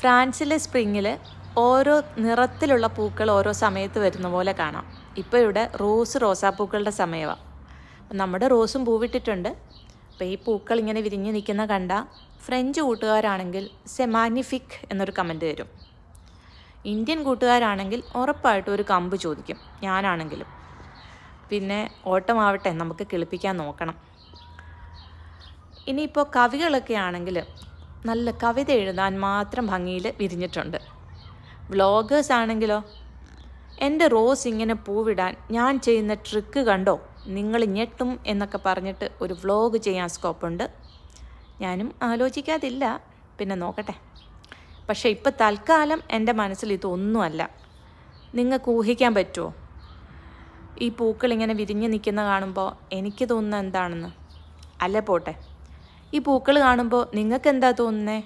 ഫ്രാൻസിലെ സ്പ്രിങ്ങിൽ ഓരോ നിറത്തിലുള്ള പൂക്കൾ ഓരോ സമയത്ത് വരുന്ന പോലെ കാണാം. ഇപ്പോൾ ഇവിടെ റോസാപ്പൂക്കളുടെ സമയമാണ്. നമ്മുടെ റോസും പൂവിട്ടിട്ടുണ്ട്. അപ്പോൾ ഈ പൂക്കൾ ഇങ്ങനെ വിരിഞ്ഞ് നിൽക്കുന്ന കണ്ട ഫ്രഞ്ച് കൂട്ടുകാരാണെങ്കിൽ മാഗ്നിഫിക് എന്നൊരു കമൻറ്റ് തരും. ഇന്ത്യൻ കൂട്ടുകാരാണെങ്കിൽ ഉറപ്പായിട്ടും ഒരു കമ്പ് ചോദിക്കും, ഞാനാണെങ്കിലും. പിന്നെ ഓട്ടമാവട്ടെ, നമുക്ക് കിളിപ്പിക്കാൻ നോക്കണം. ഇനിയിപ്പോൾ കവികളൊക്കെ ആണെങ്കിൽ നല്ല കവിത എഴുതാൻ മാത്രം ഭംഗിയിൽ വിരിഞ്ഞിട്ടുണ്ട്. വ്ളോഗേഴ്സ് ആണെങ്കിലോ, എൻ്റെ റോസ് ഇങ്ങനെ പൂവിടാൻ ഞാൻ ചെയ്യുന്ന ട്രിക്ക് കണ്ടോ, നിങ്ങൾ ഞെട്ടും എന്നൊക്കെ പറഞ്ഞിട്ട് ഒരു വ്ളോഗ് ചെയ്യാൻ സ്കോപ്പുണ്ട്. ഞാനും ആലോചിക്കാതില്ല, പിന്നെ നോക്കട്ടെ. പക്ഷേ ഇപ്പോൾ തൽക്കാലം എൻ്റെ മനസ്സിൽ ഇതൊന്നുമല്ല. നിങ്ങൾക്ക് ഊഹിക്കാൻ പറ്റുമോ ഈ പൂക്കൾ ഇങ്ങനെ വിരിഞ്ഞ് നിൽക്കുന്ന കാണുമ്പോൾ എനിക്ക് തോന്നുന്നത് എന്താണെന്ന്? അല്ല പോട്ടെ, ഈ പൂക്കൾ കാണുമ്പോൾ നിങ്ങൾക്ക് എന്താ തോന്നുന്നത്?